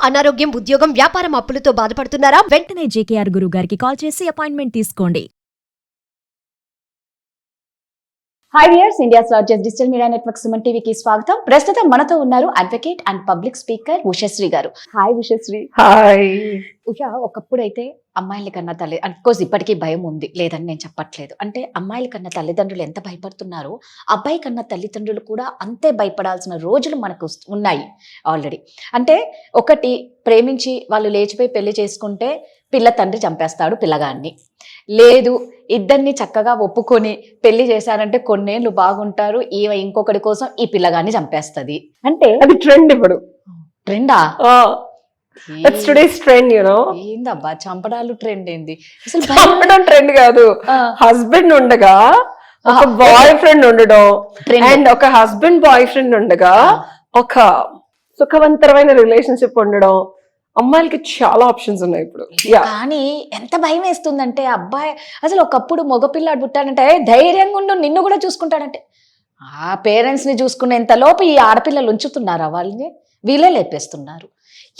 అనారోగ్యం, ఉద్యోగం, వ్యాపారం అప్పులతో బాధపడుతున్నారా? వెంటనే జేకేఆర్ గురువు గారికి కాల్ చేసి అపాయింట్మెంట్ తీసుకోండి. Hi viewers, India's largest digital media network Suman టీవీకి స్వాగతం. ప్రస్తుతం మనతో ఉన్నారు advocate and public speaker Ushasri గారు. హాయ్ ఉషశ్రీ. హాయ్. ఉష, ఒకప్పుడు అయితే అమ్మాయిల కన్నా తల్లి, అఫ్కోర్స్ ఇప్పటికీ భయం ఉంది, లేదని నేను చెప్పట్లేదు. అంటే అమ్మాయిల కన్నా తల్లిదండ్రులు ఎంత భయపడుతున్నారో అబ్బాయి కన్నా తల్లిదండ్రులు కూడా అంతే భయపడాల్సిన రోజులు మనకు ఉన్నాయి ఆల్రెడీ. అంటే ఒకటి, ప్రేమించి వాళ్ళు లేచిపోయి పెళ్లి చేసుకుంటే పిల్ల తండ్రి చంపేస్తాడు పిల్లగాన్ని. లేదు, ఇద్దరిని చక్కగా ఒప్పుకొని పెళ్లి చేశారంటే కొన్నేళ్ళు బాగుంటారు, ఇంకొకటి కోసం ఈ పిల్లగాన్ని చంపేస్తుంది. అంటే అది ట్రెండ్ ఇప్పుడు. ట్రెండా? That's today's trend, you know. ఏందబ్బా చంపడాలు ట్రెండ్ ఏంది అసలు? చంపడం ట్రెండ్ కాదు, హస్బెండ్ ఉండగా ఒక బాయ్ ఫ్రెండ్ ఉండడం, అండ్ ఒక హస్బెండ్ బాయ్ ఫ్రెండ్ ఉండగా ఒక సుఖవంతరమైన రిలేషన్షిప్ ఉండడం. అమ్మాయిలకి చాలా ఆప్షన్స్ ఉన్నాయి ఇప్పుడు. కానీ ఎంత భయం వేస్తుందంటే అబ్బాయి అసలు ఒకప్పుడు మగపిల్లాడు పుట్టాడంటే ధైర్యంగా ఉండు, నిన్ను కూడా చూసుకుంటాడంటే ఆ పేరెంట్స్ ని చూసుకునేంత లోపు ఈ ఆడపిల్లలు ఉంచుతున్నారా వాళ్ళని? వీళ్ళే లేపేస్తున్నారు.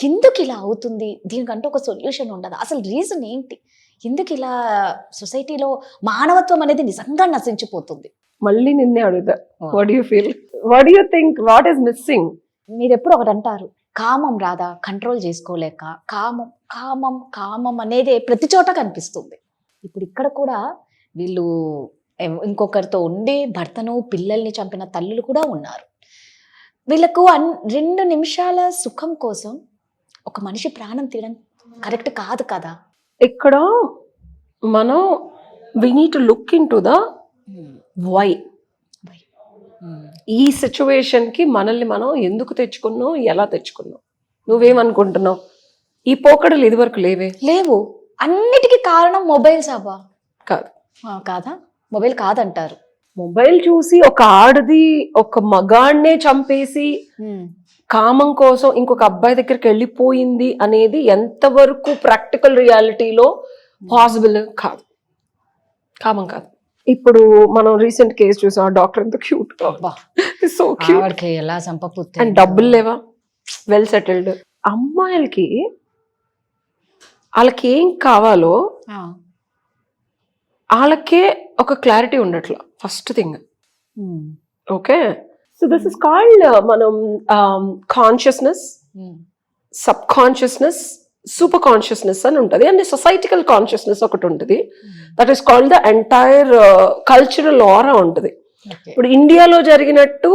ఎందుకు ఇలా అవుతుంది? దీనికంటే ఒక సొల్యూషన్ ఉండదు. అసలు రీజన్ ఏంటి? ఎందుకు ఇలా సొసైటీలో మానవత్వం అనేది నిజంగా నశించిపోతుంది? మళ్ళీ నిన్నే అడుగుతా, what you feel, what you think, what is missing? మీరు ఎప్పుడు ఒకటి అంటారు, కామం రాదా కంట్రోల్ చేసుకోలేక. కామం కామం కామం అనేది ప్రతి చోట కనిపిస్తుంది. ఇప్పుడు ఇక్కడ కూడా వీళ్ళు ఇంకొకరితో ఉండి భర్తను పిల్లల్ని చంపిన తల్లులు కూడా ఉన్నారు. వీళ్ళకు 2 నిమిషాల సుఖం కోసం ఒక మనిషి ప్రాణం తీయడం కరెక్ట్ కాదు కదా. ఇక్కడ మనం we need to look into the why. ఈ సిచ్యువేషన్ కి మనల్ని మనం ఎందుకు తెచ్చుకున్నాం, ఎలా తెచ్చుకున్నాం? నువ్వేమనుకుంటున్నావు? ఈ పోకడలు ఇది వరకు లేవు. అన్నిటికీ కారణం మొబైల్స్ అబ్బా. కాదు. కాదా? మొబైల్ కాదంటారు. మొబైల్ చూసి ఒక ఆడది ఒక మగాడినే చంపేసి కామం కోసం ఇంకొక అబ్బాయి దగ్గరికి వెళ్ళిపోయింది అనేది ఎంతవరకు ప్రాక్టికల్ రియాలిటీలో పాసిబుల్? కాదు, కామం కాదు. ఇప్పుడు మనం రీసెంట్ కేసు చూసాం, డాక్టర్ ఎంత క్యూట్, సో క్యూట్, ఎలా చంపపోతే అండ్ డబ్బులు లేవా, వెల్ సెటిల్డ్. అమ్మాయిలకి వాళ్ళకి ఏం కావాలో వాళ్ళకే ఒక క్లారిటీ ఉండట్లా, first thing. Okay, so this is called మనం consciousness, subconsciousness, super consciousness అని ఉంటుంది, అండ్ సొసైటికల్ కాన్షియస్నెస్ ఒకటి ఉంటుంది. That is called the entire cultural aura ఉంటుంది. ఇప్పుడు ఇండియాలో జరిగినట్టు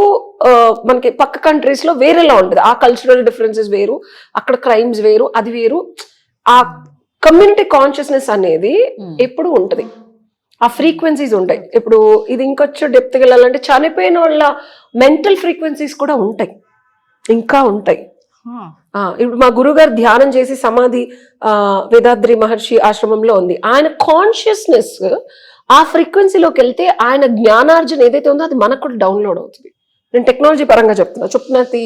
మనకి పక్క కంట్రీస్ లో వేరేలా ఉంటుంది. ఆ కల్చరల్ డిఫరెన్సెస్ వేరు, అక్కడ క్రైమ్స్ వేరు, అది వేరు. ఆ కమ్యూనిటీ కాన్షియస్నెస్ అనేది ఎప్పుడు ఉంటుంది, ఆ ఫ్రీక్వెన్సీస్ ఉంటాయి. ఇప్పుడు ఇది ఇంకొచ్చు డెప్త్ వెళ్ళాలంటే చనిపోయిన వాళ్ళ మెంటల్ ఫ్రీక్వెన్సీస్ కూడా ఉంటాయి, ఇంకా ఉంటాయి. ఇప్పుడు మా గురుగారు ధ్యానం చేసి సమాధి వేదాద్రి మహర్షి ఆశ్రమంలో ఉంది. ఆయన కాన్షియస్నెస్ ఆ ఫ్రీక్వెన్సీలోకి వెళ్తే ఆయన జ్ఞానార్జన ఏదైతే ఉందో అది మనకు కూడా డౌన్లోడ్ అవుతుంది. నేను టెక్నాలజీ పరంగా చెప్తున్నది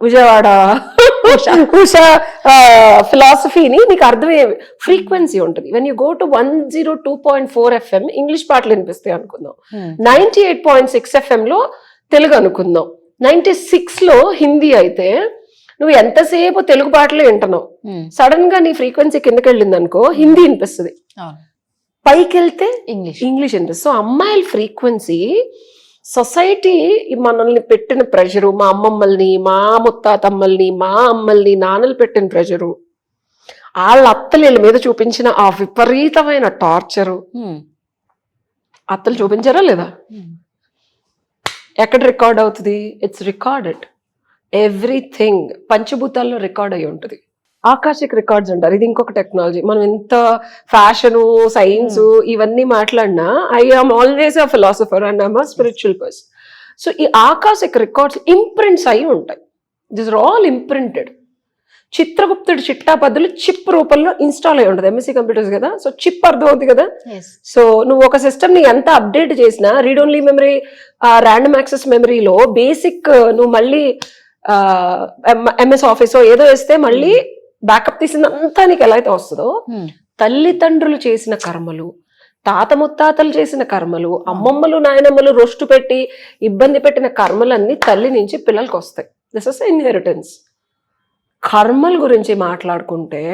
విజయవాడ ఉషా ఫిలాసఫీని నీకు అర్థమయ్యే ఫ్రీక్వెన్సీ ఉంటుంది. When you go to 102.4 FM English పాటలు వినిపిస్తాయి అనుకుందాం, 98.6 FM లో తెలుగు అనుకుందాం, 96 లో హిందీ అయితే నువ్వు ఎంతసేపు తెలుగు పాటలు వింటున్నావు, సడన్ గా నీ ఫ్రీక్వెన్సీ కిందకి వెళ్ళింది అనుకో హిందీ వినిపిస్తుంది, పైకి వెళ్తే ఇంగ్లీష్ వినిపిస్తుంది. సో అమ్మాయిల ఫ్రీక్వెన్సీ సొసైటీ మనల్ని పెట్టిన ప్రెషరు, మా అమ్మమ్మల్ని, మా ముత్తాతమ్మల్ని, మా అమ్మల్ని, నాన్నలు పెట్టిన ప్రెషరు, వాళ్ళ అత్తల మీద చూపించిన ఆ విపరీతమైన టార్చరు. అత్తలు చూపించారా లేదా? ఎక్కడ రికార్డ్ అవుతుంది? It's recorded. ఎవ్రీథింగ్ పంచభూతాల్లో రికార్డ్ అయి ఉంటుంది. ఆకాశిక్ రికార్డ్స్ అంటారు, ఇది ఇంకొక టెక్నాలజీ. మనం ఎంత ఫ్యాషన్, సైన్స్ ఇవన్నీ మాట్లాడినా I am always a philosopher and I'm a spiritual person. So ఈ ఆకాశిక్ రికార్డ్స్ ఇంప్రింట్స్ అయి ఉంటాయి. This are all imprinted. చిత్రగుప్తుడి చిట్టాపద్దులు చిప్ రూపంలో ఇన్స్టాల్ అయి ఉంటుంది. ఎంఎస్సీ కంప్యూటర్స్ కదా, సో చిప్ అర్థం అవుతుంది కదా. సో నువ్వు ఒక సిస్టమ్ ని ఎంత అప్డేట్ చేసినా read only memory, random access మెమరీలో బేసిక్ నువ్వు మళ్ళీ ఎంఎస్ ఆఫీస్ ఏదో వేస్తే మళ్ళీ బ్యాకప్ తీసిందంతా నీకు ఎలా అయితే వస్తుందో, తల్లిదండ్రులు చేసిన కర్మలు, తాత ముత్తాతలు చేసిన కర్మలు, అమ్మమ్మలు నాయనమ్మలు రొస్టు పెట్టి ఇబ్బంది పెట్టిన కర్మలన్నీ తల్లి నుంచి పిల్లలకి వస్తాయి. This is inheritance. కర్మల గురించి మాట్లాడుకుంటే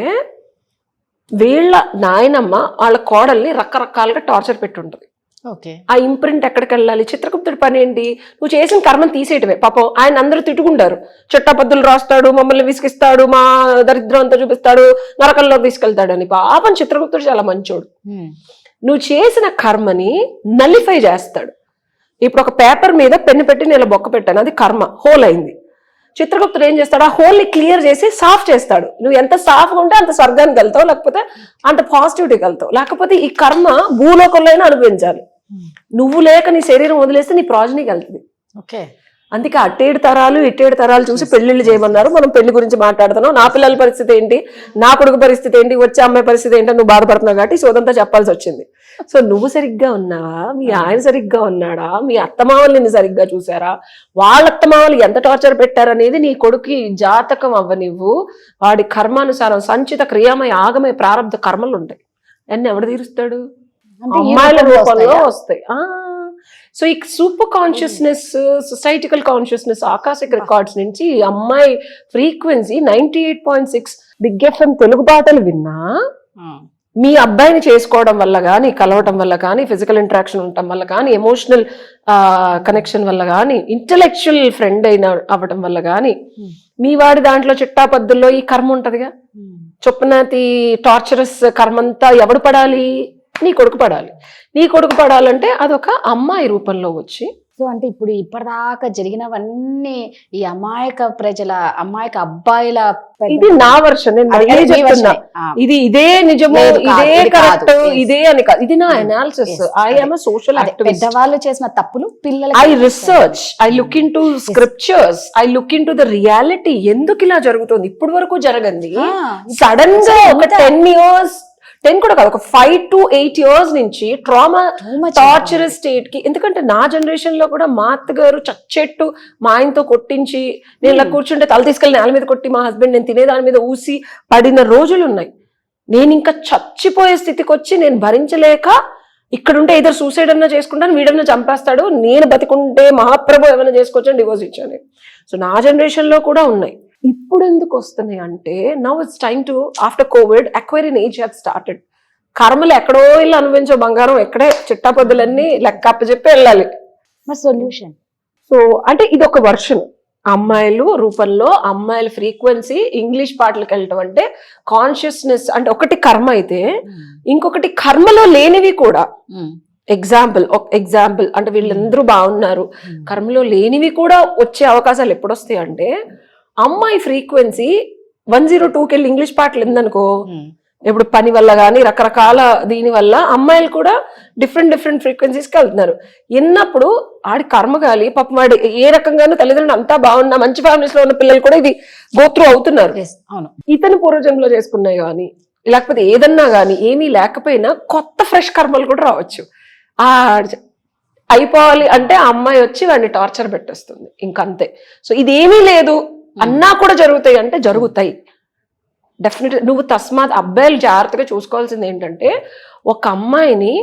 వీళ్ళ నాయనమ్మ వాళ్ళ కోడల్ని రకరకాలుగా టార్చర్ పెట్టుంటది. ఓకే. ఆ ఇంప్రింట్ ఎక్కడికి వెళ్ళాలి? చిత్రగుప్తుడి పని ఏంటి? నువ్వు చేసిన కర్మను తీసేయటమే. పాపం ఆయన అందరూ తిట్టుకుంటారు, చట్టపద్దులు రాస్తాడు, మమ్మల్ని విసిగిస్తాడు, మా దరిద్రం అంతా చూపిస్తాడు, నరకంలో తీసుకెళ్తాడు అని. పాపం చిత్రగుప్తుడు చాలా మంచోడు. నువ్వు చేసిన కర్మని నలిఫై చేస్తాడు. ఇప్పుడు ఒక పేపర్ మీద పెన్ను పెట్టి నేను బొక్క పెట్టాను, అది కర్మ, హోల్ అయింది. చిత్రగుప్తుడు ఏం చేస్తాడు? ఆ హోల్ ని క్లియర్ చేసి సాఫ్ చేస్తాడు. నువ్వు ఎంత సాఫ్గా ఉంటే అంత స్వర్గానికి వెళ్తావు, లేకపోతే అంత పాజిటివిటీకి వెళ్తావు. లేకపోతే ఈ కర్మ భూలోకంలో అయినా అనుభవించాలి. నువ్వు లేక నీ శరీరం వదిలేస్తే నీ ప్రాజనీకి వెళ్తుంది. ఓకే. అందుకే అట్టేడు తరాలు ఇట్టేడు తరాలు చూసి పెళ్లిళ్ళు చేయమన్నారు. మనం పెళ్లి గురించి మాట్లాడుతున్నాం. నా పిల్లల పరిస్థితి ఏంటి, నా కొడుకు పరిస్థితి ఏంటి, వచ్చే అమ్మాయి పరిస్థితి ఏంటో నువ్వు బాధపడుతున్నావు కాబట్టి సోదంతా చెప్పాల్సి వచ్చింది. సో నువ్వు సరిగ్గా ఉన్నావా, మీ ఆయన సరిగ్గా ఉన్నాడా, మీ అత్తమామలు నిన్ను సరిగ్గా చూసారా, వాళ్ళ అత్తమామలు ఎంత టార్చర్ పెట్టారనేది నీ కొడుకు జాతకం అవ్వనివ్వు. వాడి కర్మానుసారం సంచిత క్రియామయ ఆగమయ ప్రారంభ కర్మలు ఉంటాయి. అన్ని ఎవడు తీరుస్తాడు? అమ్మాయిల రూపంలో వస్తాయి. సో ఈ సూపర్ కాన్షియస్నెస్, సొసైటికల్ కాన్షియస్నెస్, ఆకాశిక రికార్డ్స్ నుంచి ఈ అమ్మాయి ఫ్రీక్వెన్సీ 98.6 బిగ్ ఎఫ్ఎం తెలుగు పాటలు విన్నా మీ అబ్బాయిని చేసుకోవడం వల్ల కానీ, కలవటం వల్ల కానీ, ఫిజికల్ ఇంటరాక్షన్ ఉండటం వల్ల కానీ, ఎమోషనల్ కనెక్షన్ వల్ల కానీ, ఇంటలెక్చువల్ ఫ్రెండ్ అవ్వటం వల్ల కానీ, మీ వాడి దాంట్లో చిట్టాపద్దుల్లో ఈ కర్మ ఉంటదిగా, చొప్పునాతి టార్చరస్ కర్మంతా ఎవడు పడాలి? నీ కొడుకు పడాలి. నీ కొడుకు పడాలంటే అదొక అమ్మాయి రూపంలో వచ్చి. సో అంటే ఇప్పుడు ఇప్పటిదాకా జరిగినవన్నీ ఈ అమాయక ప్రజల, అమాయక అబ్బాయిల, ఇది నా వర్షన్, ఇది ఇదే నిజము, ఇదే కరెక్ట్, ఇదే అని కాదు, ఇది నా analysis. I am social activist. పెద్దవాళ్ళు చేసిన తప్పులు పిల్లలు, I research, I look in to scriptures, I look into the reality. ఎందుకు ఇలా జరుగుతుంది? ఇప్పటి వరకు జరగంది సడన్ గా ఒక 10 years, 10 కూడా కాదు, ఒక 5 to 8 years నుంచి ట్రామా, టార్చర్ స్టేట్ కి. ఎందుకంటే నా జనరేషన్ లో కూడా మా అత్తగారు చచ్చెట్టు మా ఆయనతో కొట్టించి, నేను ఇలా కూర్చుంటే తల తీసుకెళ్ళి నేల మీద కొట్టి, మా హస్బెండ్ నేను తినేదాని మీద ఊసి పడిన రోజులు ఉన్నాయి. నేను ఇంకా చచ్చిపోయే స్థితికి వచ్చి నేను భరించలేక ఇక్కడుంటే ఇద్దరు సూసైడ్ అన్నా చేసుకుంటాను, వీడన్నా చంపేస్తాడు, నేను బతికుంటే మహాప్రభు ఏమైనా చేసుకోవచ్చని డివోర్స్ ఇచ్చాను. సో నా జనరేషన్ లో కూడా ఉన్నాయి. ఇప్పుడు ఎందుకు వస్తున్నాయి అంటే, now it's time to, after Covid, acquiring age have started. కర్మలు ఎక్కడో ఇల్లు అనుభవించే బంగారం ఎక్కడే చిట్టాపద్దులన్నీ లెక్క అప్పచెప్పి వెళ్ళాలి. సొల్యూషన్. సో అంటే ఇది ఒక వర్షన్. అమ్మాయిలు రూపంలో అమ్మాయిల ఫ్రీక్వెన్సీ ఇంగ్లీష్ పాటలకు వెళ్ళటం అంటే కాన్షియస్నెస్. అంటే ఒకటి కర్మ అయితే ఇంకొకటి కర్మలో లేనివి కూడా. ఎగ్జాంపుల్ అంటే వీళ్ళందరూ బాగున్నారు, కర్మలో లేనివి కూడా వచ్చే అవకాశాలు ఎప్పుడు వస్తాయి అంటే, అమ్మాయి ఫ్రీక్వెన్సీ 102కి వెళ్ళి ఇంగ్లీష్ పాటలు ఎందనుకో, ఇప్పుడు పని వల్ల కానీ రకరకాల దీని వల్ల అమ్మాయిలు కూడా డిఫరెంట్ ఫ్రీక్వెన్సీస్కి వెళ్తున్నారు. ఎన్నప్పుడు ఆడి కర్మగాలి పాపం, వాడి ఏ రకంగానూ తల్లిదండ్రులు అంతా బాగున్నా, మంచి ఫ్యామిలీస్ లో ఉన్న పిల్లలు కూడా ఇది గోత్రు అవుతున్నారు. ఇతను పూర్వజన్మలో చేసుకున్నాయి కానీ, లేకపోతే ఏదన్నా కానీ ఏమీ లేకపోయినా కొత్త ఫ్రెష్ కర్మలు కూడా రావచ్చు. ఆ అయిపోవాలి అంటే ఆ అమ్మాయి వచ్చి వాడిని టార్చర్ పెట్టేస్తుంది, ఇంకంతే. సో ఇదేమీ లేదు అన్నా కూడా జరుగుతాయి అంటే జరుగుతాయి డెఫినెట్. నువ్వు తస్మాత్ అబ్బాయిలు జాగ్రత్తగా చూసుకోవాల్సింది ఏంటంటే, ఒక అమ్మాయిని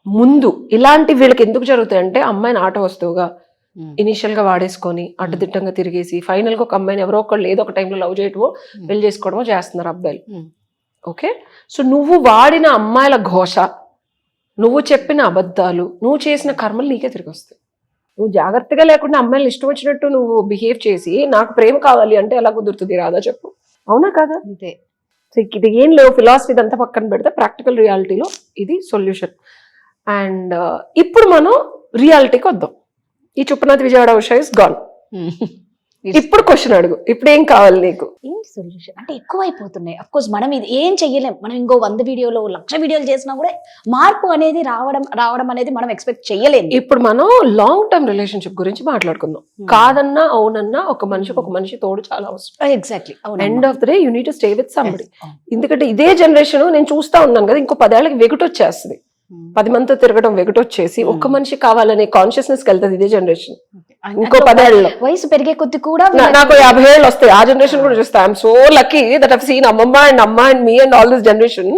ముందు ఇలాంటి వీళ్ళకి ఎందుకు జరుగుతాయి అంటే, అమ్మాయిని ఆట వస్తువుగా ఇనిషియల్ గా వాడేసుకొని అడ్డదిట్టంగా తిరిగేసి ఫైనల్ గా ఒక అమ్మాయిని ఎవరో ఒకళ్ళు ఏదో ఒక టైంలో లవ్ చేయటమో పెళ్లి చేసుకోవడమో చేస్తున్నారు అబ్బాయిలు. ఓకే, సో నువ్వు వాడిన అమ్మాయిల ఘోష, నువ్వు చెప్పిన అబద్ధాలు, నువ్వు చేసిన కర్మలు నీకే తిరిగి వస్తాయి. నువ్వు జాగ్రత్తగా లేకుండా అమ్మాయిలు ఇష్టం వచ్చినట్టు నువ్వు బిహేవ్ చేసి నాకు ప్రేమ కావాలి అంటే ఎలా కుదురుతుంది? రాదా చెప్పు, అవునా కాదా? అంతే. ఇది ఏం లేవు, ఫిలాసఫీ ఇదంతా పక్కన పెడితే ప్రాక్టికల్ రియాలిటీలో ఇది సొల్యూషన్. అండ్ ఇప్పుడు మనం రియాలిటీకి వద్దాం. ఈ చుప్పనాథ్ విజయవాడ ఉషా ఇస్ గాన్. ఇప్పుడు క్వశ్చన్ అడుగు, ఇప్పుడు ఏం కావాలి నీకు? ఏం సొల్యూషన్ అంటే ఎక్కువైపోతున్నాయి. అఫ్ కోర్స్ మనం ఇది ఏం చెయ్యలేం. మనం ఇంకో 100 వీడియోలు 1,00,000 వీడియోలు చేసినా కూడా మార్పు అనేది రావడం అనేది మనం ఎక్స్పెక్ట్ చెయ్యలేం. ఇప్పుడు మనం లాంగ్ టర్మ్ రిలేషన్షిప్ గురించి మాట్లాడుకుందాం. కాదన్నా అవునన్నా ఒక మనిషికి ఒక మనిషి తోడు చాలా అవసరం. Exactly. End of the day you need to stay with somebody. ఎందుకంటే ఇదే జనరేషన్ నేను చూస్తా ఉన్నాను కదా, ఇంకో 10 ఏళ్ళకి వెగుటొచ్చేస్తుంది. 10 మందితో తిరగడం వెగుటొచ్చేసి ఒక్క మనిషి కావాలనే కాన్షియస్నెస్ వెళ్తుంది ఇదే జనరేషన్. ఇంకో 10 ఏళ్ళలో వయసు పెరిగే కొద్ది కూడా నాకు 50 ఏళ్ళు వస్తాయి. ఆ జనరేషన్ కూడా చూస్తా. I'm so lucky that I've seen అమ్మమ్మ అండ్ అమ్మ and me and all this generation.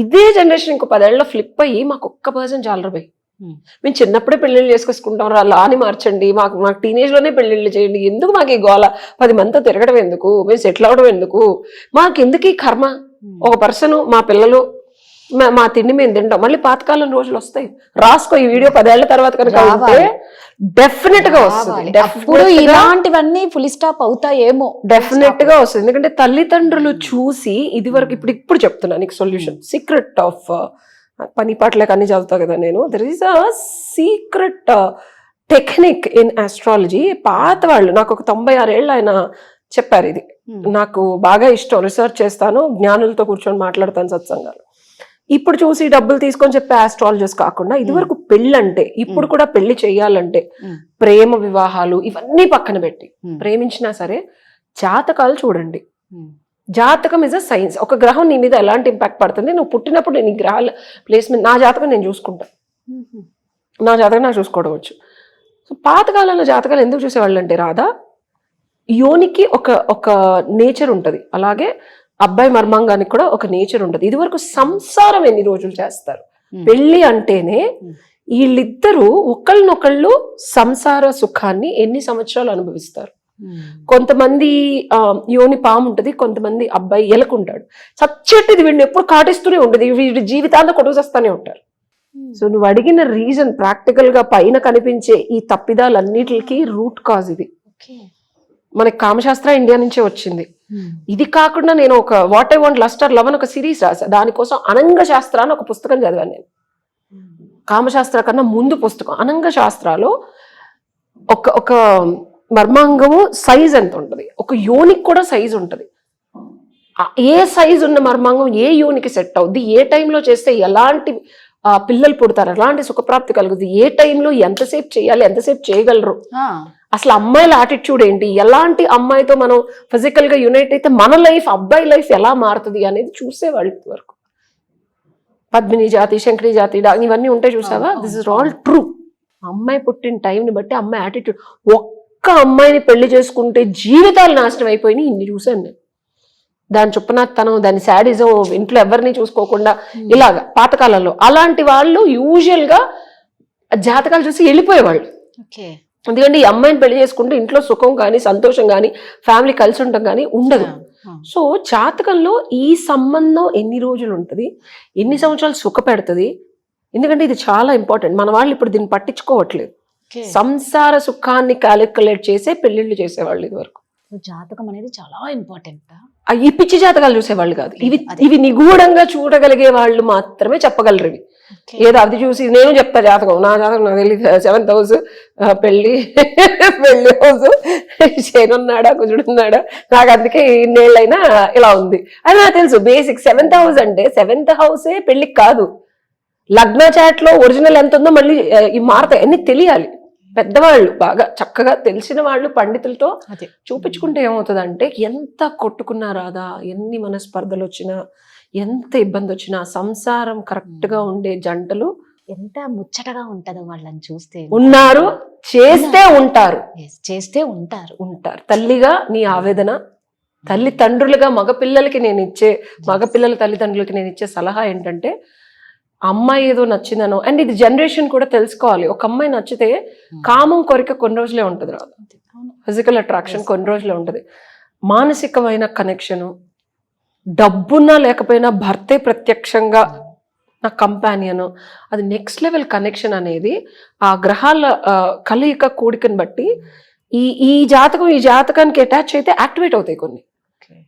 ఇదే జనరేషన్ ఇంకో 10 ఏళ్ళలో ఫ్లిప్ అయ్యి మాకు ఒక్క పర్సన్ చాలరు బై. మేము చిన్నప్పుడే పెళ్లిళ్ళు చేసుకొసుకుంటాం లా అని మార్చండి, మాకు టీనేజ్ లోనే పెళ్లిళ్ళు చేయండి, ఎందుకు మాకు ఈ గోల, 10 మందితో తిరగడం ఎందుకు, మేము సెటిల్ అవడం ఎందుకు, మాకు ఎందుకు ఈ కర్మ, ఒక పర్సన్ మా పిల్లలు మా తిండి మేము తింటాం, మళ్ళీ పాతకాలం రోజులు వస్తాయి. రాసుకో ఈ వీడియో 10 ఏళ్ల తర్వాత కనుక ఉంటే డెఫినెట్ గా వస్తుంది. అప్పుడు ఇలాంటివన్నీ ఫుల్ స్టాప్ అవుతాయేమో, డెఫినెట్ గా వస్తుంది. ఎందుకంటే తల్లిదండ్రులు చూసి ఇది వరకు ఇప్పుడు చెప్తున్నా నీకు సొల్యూషన్. సీక్రెట్ ఆఫ్ పని పాటలకు అన్ని చదువుతా కదా నేను. There is a secret technique in astrology. పాత వాళ్ళు నాకు ఒక 96 ఏళ్ళు ఆయన చెప్పారు. ఇది నాకు బాగా ఇష్టం, రీసెర్చ్ చేస్తాను, జ్ఞానులతో కూర్చొని మాట్లాడతాను సత్సంగాలు. ఇప్పుడు చూసి డబ్బులు తీసుకొని చెప్పే ఆస్ట్రాలజర్స్ కాకుండా ఇది వరకు పెళ్ళంటే, ఇప్పుడు కూడా పెళ్లి చెయ్యాలంటే ప్రేమ వివాహాలు ఇవన్నీ పక్కన పెట్టి, ప్రేమించినా సరే జాతకాలు చూడండి. జాతకం ఇస్ అ సైన్స్. ఒక గ్రహం నీ మీద ఎలాంటి ఇంపాక్ట్ పడుతుంది, నువ్వు పుట్టినప్పుడు నీ గ్రహాల ప్లేస్మెంట్, నా జాతకం నేను చూసుకుంటాను, నా జాతకం నాకు చూసుకోవడం వచ్చు. సో పాతకాలంలో జాతకాలు ఎందుకు చూసేవాళ్ళు అంటే రాధా, యోనికి ఒక నేచర్ ఉంటుంది, అలాగే అబ్బాయి మర్మాంగానికి కూడా ఒక నేచర్ ఉంటుంది. ఇది వరకు సంసారం ఎన్ని రోజులు చేస్తారు, పెళ్లి అంటేనే వీళ్ళిద్దరూ ఒకళ్ళనొకళ్ళు సంసార సుఖాన్ని ఎన్ని సంవత్సరాలు అనుభవిస్తారు. కొంతమంది యోని పాము ఉంటుంది, కొంతమంది అబ్బాయి ఎలకుంటాడు. సచ్చెట్టిది వీడిని ఎప్పుడు కాటిస్తూనే ఉంటుంది, వీడి జీవితాల్లో కొట్టుకొస్తానే ఉంటారు. సో నువ్వు అడిగిన రీజన్ ప్రాక్టికల్ గా పైన కనిపించే ఈ తప్పిదాలన్నిటికి రూట్ కాజ్ ఇది. మనకి కామశాస్త్ర ఇండియా నుంచే వచ్చింది. ఇది కాకుండా నేను ఒక what I want lust or love అని ఒక సిరీస్ రాసా, దానికోసం అనంగ శాస్త్ర అని ఒక పుస్తకం చదివాను నేను. కామశాస్త్ర కన్నా ముందు పుస్తకం. అనంగ శాస్త్రాలో ఒక మర్మాంగము సైజ్ ఎంత ఉంటుంది, ఒక యోనికి కూడా సైజ్ ఉంటుంది. ఏ సైజ్ ఉన్న మర్మాంగం ఏ యోనికి సెట్ అవుద్ది, ఏ టైంలో చేస్తే ఎలాంటి పిల్లలు పుడతారు, ఎలాంటి సుఖప్రాప్తి కలుగుతుంది, ఏ టైంలో ఎంతసేపు చేయాలి, ఎంతసేపు చేయగలరు, అసలు అమ్మాయిల యాటిట్యూడ్ ఏంటి, ఎలాంటి అమ్మాయితో మనం ఫిజికల్ గా యునైట్ అయితే మన లైఫ్, అబ్బాయి లైఫ్ ఎలా మారుతుంది అనేది చూసేవాళ్ళు వరకు. పద్మిని జాతి, శంకరి జాతి ఇవన్నీ ఉంటాయి చూసావా, దిస్ ఇస్ ఆల్ ట్రూ. అమ్మాయి పుట్టిన టైంని బట్టి అమ్మాయి యాటిట్యూడ్. ఒక్క అమ్మాయిని పెళ్లి చేసుకుంటే జీవితాలు నాశనం అయిపోయినాయి, ఇన్ని చూసాను నేను. దాని చుప్పనాతనం, దాని శాడిజం, ఇంట్లో ఎవరిని చూసుకోకుండా ఇలాగా పాతకాలంలో. అలాంటి వాళ్ళు యూజువల్ గా జాతకాలు చూసి వెళ్ళిపోయేవాళ్ళు. ఎందుకంటే ఈ అమ్మాయిని పెళ్లి చేసుకుంటే ఇంట్లో సుఖం కానీ, సంతోషం కానీ, ఫ్యామిలీ కలిసి ఉండడం కానీ ఉండదు. సో జాతకంలో ఈ సంబంధం ఎన్ని రోజులు ఉంటుంది, ఎన్ని సంవత్సరాలు సుఖ పెడుతుంది, ఎందుకంటే ఇది చాలా ఇంపార్టెంట్. మన వాళ్ళు ఇప్పుడు దీన్ని పట్టించుకోవట్లేదు. సంసార సుఖాన్ని క్యాలిక్యులేట్ చేసే పెళ్లిళ్ళు చేసేవాళ్ళు ఇది వరకు. జాతకం అనేది చాలా ఇంపార్టెంట్. ఈ పిచ్చి జాతకాలు చూసేవాళ్ళు కాదు, ఇవి నిగూఢంగా చూడగలిగే వాళ్ళు మాత్రమే చెప్పగలరు ఇవి. ఏదో అది చూసి నేను చెప్తా జాతకం, నా జాతకం నాకు తెలియదు, 7th house పెళ్లి హౌస్, శనున్నాడా కుజుడున్నాడా, నాకు అందుకే ఇన్నేళ్ళైనా ఇలా ఉంది అని నాకు తెలుసు. బేసిక్ 7th house అంటే 7th house పెళ్లికి కాదు, లగ్న చాట్ లో ఒరిజినల్ ఎంత ఉందో మళ్ళీ ఈ మారతాయి అన్ని తెలియాలి. పెద్దవాళ్ళు బాగా చక్కగా తెలిసిన వాళ్ళు పండితులతో చూపించుకుంటే ఏమవుతుందంటే, ఎంత కొట్టుకున్నా రాదా, ఎన్ని మనస్పర్ధలు వచ్చినా, ఎంత ఇబ్బంది వచ్చినా, సంసారం కరెక్ట్ గా ఉండే జంటలు ఎంత ముచ్చటగా ఉంటదో వాళ్ళని చూస్తే. ఉన్నారు, చేస్తే ఉంటారు, ఉంటారు. తల్లిగా నీ ఆవేదన, తల్లిదండ్రులుగా మగపిల్లలకి మగపిల్లల తల్లిదండ్రులకి నేను ఇచ్చే సలహా ఏంటంటే, అమ్మాయి ఏదో నచ్చిందనో, అండ్ ఇది జనరేషన్ కూడా తెలుసుకోవాలి. ఒక అమ్మాయి నచ్చితే కామం కోరిక కొన్ని రోజులే ఉంటుంది రాదు, ఫిజికల్ అట్రాక్షన్ కొన్ని రోజులే ఉంటుంది. మానసికమైన కనెక్షను, డబ్బున్నా లేకపోయినా భర్తే ప్రత్యక్షంగా నా కంపానియన్, అది నెక్స్ట్ లెవెల్ కనెక్షన్ అనేది ఆ గ్రహాల కలయిక కూడికని బట్టి ఈ జాతకానికి అటాచ్ అయితే యాక్టివేట్ అవుతాయి కొన్ని.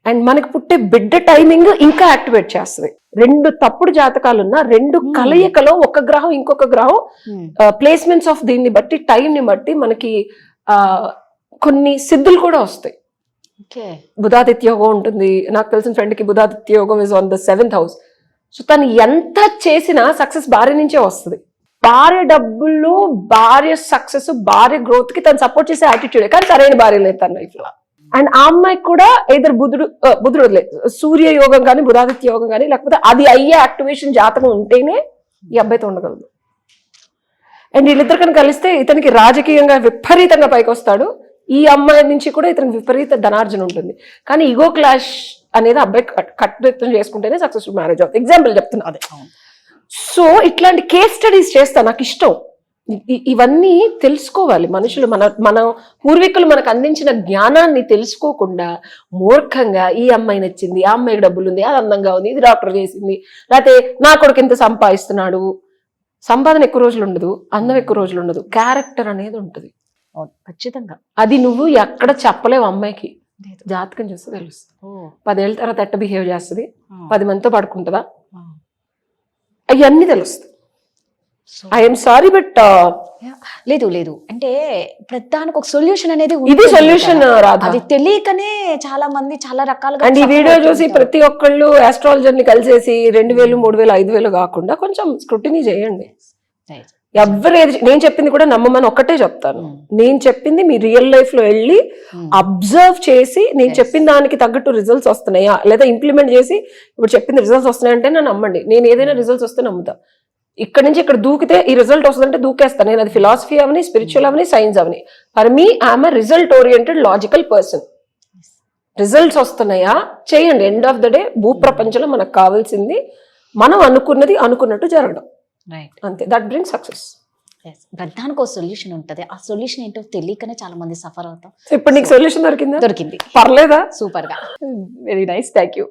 అండ్ మనకి పుట్టే బిడ్డ టైమింగ్ ఇంకా యాక్టివేట్ చేస్తుంది. 2 తప్పుడు జాతకాలున్నా 2 కలయికలో ఒక గ్రహం ఇంకొక గ్రహం ప్లేస్మెంట్స్ ఆఫ్ దీన్ని బట్టి, టైం ని బట్టి మనకి కొన్ని సిద్ధులు కూడా వస్తాయి. బుధాదిత్య యోగం ఉంటుంది, నాకు తెలిసిన ఫ్రెండ్ కి బుధాదిత్య యోగం is on the 7th house. So తను ఎంత చేసినా సక్సెస్ భార్య నుంచే వస్తుంది. భార్య డబ్బులు, భార్య సక్సెస్, భార్య గ్రోత్ కి తను సపోర్ట్ చేసే యాటిట్యూడ్, కానీ సరైన భార్య లేదు తన లైఫ్ లో. అండ్ ఆ అమ్మాయికి కూడా ఎదురు బుధుడు సూర్య యోగం కానీ, బుధాదిత్య యోగం కానీ, లేకపోతే అది అయ్యే యాక్టివేషన్ జాతకం ఉంటేనే ఈ అబ్బాయితో ఉండగలదు. అండ్ వీళ్ళిద్దరు కనుక కలిస్తే ఇతనికి రాజకీయంగా విపరీతంగా పైకి వస్తాడు, ఈ అమ్మాయి నుంచి కూడా ఇతనికి విపరీత ధనార్జన ఉంటుంది. కానీ ఈగో క్లాష్ అనేది అబ్బాయి కట్టుదిట్టం చేసుకుంటేనే సక్సెస్ఫుల్ మ్యారేజ్ అవుతుంది. ఎగ్జాంపుల్ చెప్తున్నా అదే. సో ఇట్లాంటి కేస్ స్టడీస్ చేస్తా, నాకు ఇష్టం. ఇవన్నీ తెలుసుకోవాలి మనుషులు. మన పూర్వీకులు మనకు అందించిన జ్ఞానాన్ని తెలుసుకోకుండా మూర్ఖంగా ఈ అమ్మాయి నచ్చింది, ఆ అమ్మాయికి డబ్బులు ఉంది, అది అందంగా ఉంది, ఇది డాక్టర్ చేసింది, లేకపోతే నా కొడుకు ఇంత సంపాదిస్తున్నాడు. సంపాదన ఎక్కువ రోజులు ఉండదు, అందం ఎక్కువ రోజులు ఉండదు, క్యారెక్టర్ అనేది ఉంటుంది. ఖచ్చితంగా అది నువ్వు ఎక్కడ చెప్పలేవు. అమ్మాయికి జాతకం చూస్తే తెలుస్తుంది. 10 ఏళ్ళ తర్వాత ఎట్ట బిహేవ్ చేస్తుంది, 10 మందితో పడుకుంటుందా, అవన్నీ తెలుస్తుంది. ఐఎమ్ సారీ బట్ లేదు లేదు అంటే ప్రతిదానికి ఒక సొల్యూషన్ అనేది ఇది ఉంటుంది సొల్యూషన్ కదా. రాదు. అది తెలియకనే చాలా మంది చాలా రకాలుగా అండ్ ఈ suffer వీడియో చూసి అవుతుంటారు. ప్రతి ఒక్కళ్ళు ఆస్ట్రాలజర్ ని కలిసేసి 2000, 3000, 5000 కాకుండా కొంచెం స్క్రూటినీ చేయండి. Right. ఎవరు నేను చెప్పింది కూడా నమ్మమని ఒక్కటే చెప్తాను. నేను చెప్పింది మీ రియల్ లైఫ్ లో వెళ్ళి అబ్జర్వ్ చేసి నేను చెప్పిన దానికి తగ్గట్టు రిజల్ట్స్ వస్తున్నాయా లేదా ఇంప్లిమెంట్ చేసి ఇప్పుడు చెప్పింది రిజల్ట్స్ వస్తున్నాయంటే నన్ను నమ్మండి. నేను ఏదైనా రిజల్ట్స్ వస్తే నమ్ముతా. ఇక్కడ నుంచి ఇక్కడ దూకితే ఈ రిజల్ట్ వస్తుందంటే దూకేస్తాను. నేను అది philosophy Avani, spiritual Avani, science Avani. For me I'm result oriented logical person. Results వస్తున్నాయా చేయండి. ఎండ్ ఆఫ్ ద డే భూప్రపంచంలో మనకు కావాల్సింది మనం అనుకున్నది అనుకున్నట్టు జరగడం. రైట్. అంతే. That bring success. ప్రధానికి ఒక సొల్యూషన్ ఉంటది. ఆ సొల్యూషన్ ఏంటో తెలియకనే చాలా మంది సఫర్ అవుతాం. ఇప్పుడు నీకు సొల్యూషన్ దొరికిందా? దొరికింది. పర్లేదా? సూపర్ గా. Very nice. Thank you.